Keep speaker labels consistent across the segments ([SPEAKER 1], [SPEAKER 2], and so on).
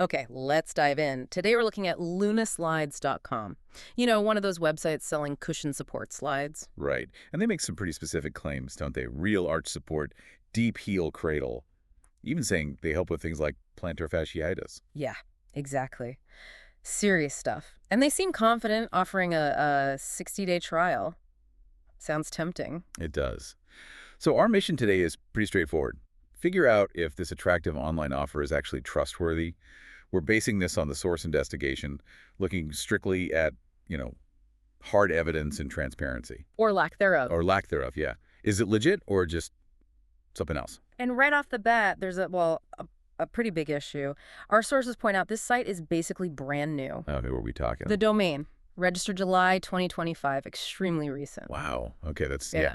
[SPEAKER 1] Okay, let's dive in. Today we're looking at loonaslides.com. One of those websites selling cushion support slides.
[SPEAKER 2] Right. And they make some pretty specific claims, don't they? Real arch support, deep heel cradle, even saying they help with things like plantar fasciitis.
[SPEAKER 1] Yeah, exactly. Serious stuff. And they seem confident offering a 60-day trial. Sounds tempting.
[SPEAKER 2] It does. So our mission today is pretty straightforward. Figure out if this attractive online offer is actually trustworthy. We're basing this on the source investigation, looking strictly at, hard evidence and transparency.
[SPEAKER 1] Or lack thereof.
[SPEAKER 2] Or lack thereof, yeah. Is it legit or just something else?
[SPEAKER 1] And right off the bat, there's a pretty big issue. Our sources point out this site is basically brand new.
[SPEAKER 2] Okay, what are we talking?
[SPEAKER 1] The domain, registered July 2025, extremely recent.
[SPEAKER 2] Wow. Okay, that's,
[SPEAKER 1] Yeah.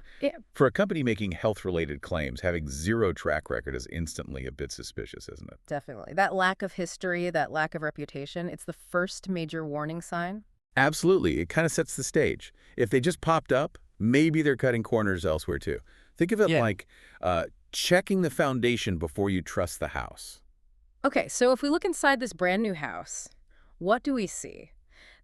[SPEAKER 2] For a company making health-related claims, having zero track record is instantly a bit suspicious, isn't it?
[SPEAKER 1] Definitely. That lack of history, that lack of reputation, it's the first major warning sign.
[SPEAKER 2] Absolutely. It kind of sets the stage. If they just popped up, maybe they're cutting corners elsewhere too. Think of it like checking the foundation before you trust the house.
[SPEAKER 1] Okay, so if we look inside this brand new house, what do we see?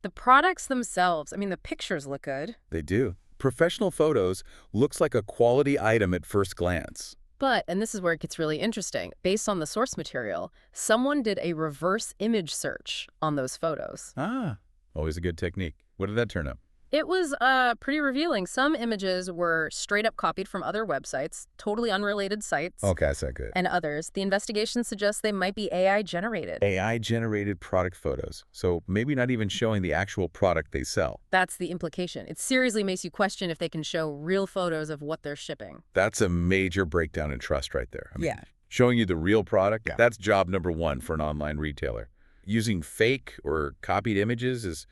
[SPEAKER 1] The products themselves, the pictures look good.
[SPEAKER 2] They do. Professional photos looks like a quality item at first glance.
[SPEAKER 1] But, and this is where it gets really interesting, based on the source material, someone did a reverse image search on those photos.
[SPEAKER 2] Ah, always a good technique. What did that turn up?
[SPEAKER 1] It was pretty revealing. Some images were straight up copied from other websites, totally unrelated sites.
[SPEAKER 2] Okay, that's not good.
[SPEAKER 1] And others. The investigation suggests they might be AI generated.
[SPEAKER 2] AI-generated product photos. So maybe not even showing the actual product they sell.
[SPEAKER 1] That's the implication. It seriously makes you question if they can show real photos of what they're shipping.
[SPEAKER 2] That's a major breakdown in trust right there.
[SPEAKER 1] Yeah.
[SPEAKER 2] Showing you the real product, that's job number one for an online retailer. Using fake or copied images is,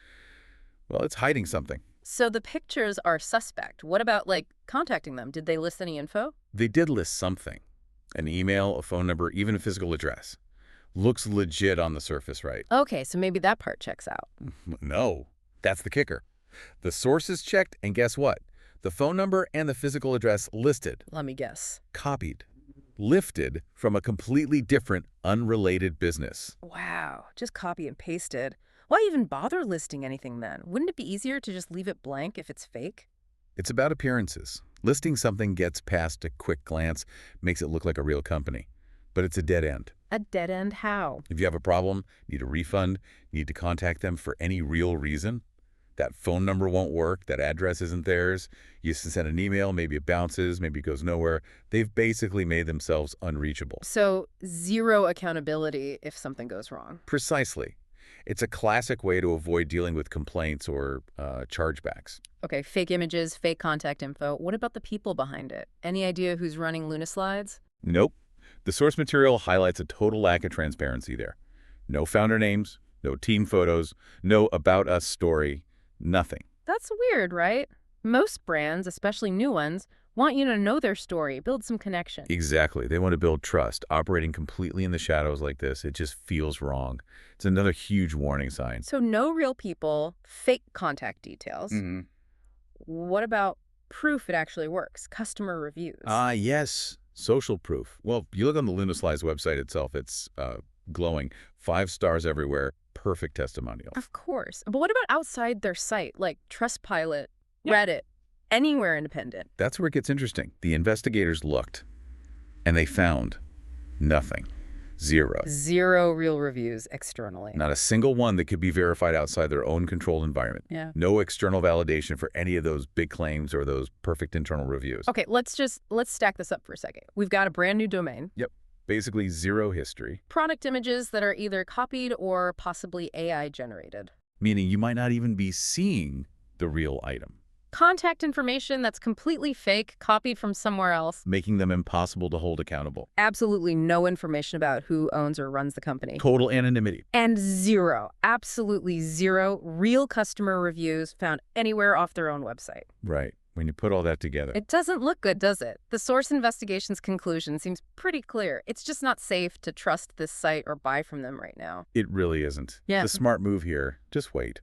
[SPEAKER 2] well, it's hiding something.
[SPEAKER 1] So the pictures are suspect. What about, contacting them? Did they list any info?
[SPEAKER 2] They did list something. An email, a phone number, even a physical address. Looks legit on the surface, right?
[SPEAKER 1] Okay, so maybe that part checks out.
[SPEAKER 2] No, that's the kicker. The source is checked, and guess what? The phone number and the physical address listed.
[SPEAKER 1] Let me guess.
[SPEAKER 2] Copied. Lifted from a completely different, unrelated business.
[SPEAKER 1] Wow, just copy and pasted. Why even bother listing anything then? Wouldn't it be easier to just leave it blank if it's fake?
[SPEAKER 2] It's about appearances. Listing something gets past a quick glance, makes it look like a real company. But it's a dead end.
[SPEAKER 1] A dead end how?
[SPEAKER 2] If you have a problem, need a refund, need to contact them for any real reason, that phone number won't work, that address isn't theirs, you send an email, maybe it bounces, maybe it goes nowhere. They've basically made themselves unreachable.
[SPEAKER 1] So zero accountability if something goes wrong.
[SPEAKER 2] Precisely. It's a classic way to avoid dealing with complaints or chargebacks.
[SPEAKER 1] Okay, fake images, fake contact info. What about the people behind it? Any idea who's running Loona Slides?
[SPEAKER 2] Nope. The source material highlights a total lack of transparency there. No founder names, no team photos, no about us story, nothing.
[SPEAKER 1] That's weird, right? Most brands, especially new ones, want you to know their story, build some connection.
[SPEAKER 2] Exactly. They want to build trust. Operating completely in the shadows like this, it just feels wrong. It's another huge warning sign.
[SPEAKER 1] So no real people, fake contact details. What about proof it actually works? Customer reviews.
[SPEAKER 2] Yes. Social proof. Well, you look on the Loona Slides website itself, it's glowing. 5 stars everywhere. Perfect testimonial.
[SPEAKER 1] Of course. But what about outside their site, like Trustpilot, Reddit, anywhere independent?
[SPEAKER 2] That's where it gets interesting. The investigators looked, and they found nothing. Zero.
[SPEAKER 1] Zero real reviews externally.
[SPEAKER 2] Not a single one that could be verified outside their own controlled environment.
[SPEAKER 1] Yeah.
[SPEAKER 2] No external validation for any of those big claims or those perfect internal reviews.
[SPEAKER 1] Okay, let's stack this up for a second. We've got a brand new domain.
[SPEAKER 2] Yep. Basically zero history.
[SPEAKER 1] Product images that are either copied or possibly AI generated.
[SPEAKER 2] Meaning you might not even be seeing the real item.
[SPEAKER 1] Contact information that's completely fake, copied from somewhere else.
[SPEAKER 2] Making them impossible to hold accountable.
[SPEAKER 1] Absolutely no information about who owns or runs the company.
[SPEAKER 2] Total anonymity.
[SPEAKER 1] And zero, absolutely zero, real customer reviews found anywhere off their own website.
[SPEAKER 2] Right. When you put all that together.
[SPEAKER 1] It doesn't look good, does it? The source investigation's conclusion seems pretty clear. It's just not safe to trust this site or buy from them right now.
[SPEAKER 2] It really isn't.
[SPEAKER 1] Yeah.
[SPEAKER 2] The smart move here, just wait.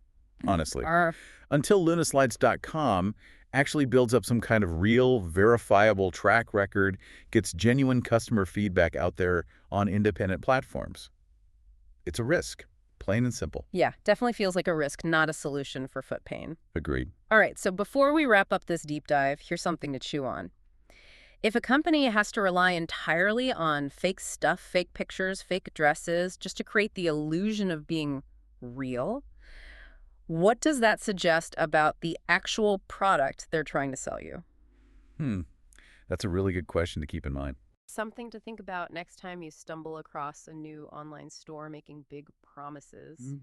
[SPEAKER 2] Honestly.
[SPEAKER 1] Arf.
[SPEAKER 2] Until loonaslides.com actually builds up some kind of real, verifiable track record, gets genuine customer feedback out there on independent platforms. It's a risk, plain and simple.
[SPEAKER 1] Yeah, definitely feels like a risk, not a solution for foot pain.
[SPEAKER 2] Agreed.
[SPEAKER 1] All right, so before we wrap up this deep dive, here's something to chew on. If a company has to rely entirely on fake stuff, fake pictures, fake dresses, just to create the illusion of being real, what does that suggest about the actual product they're trying to sell you?
[SPEAKER 2] Hmm. That's a really good question to keep in mind.
[SPEAKER 1] Something to think about next time you stumble across a new online store making big promises.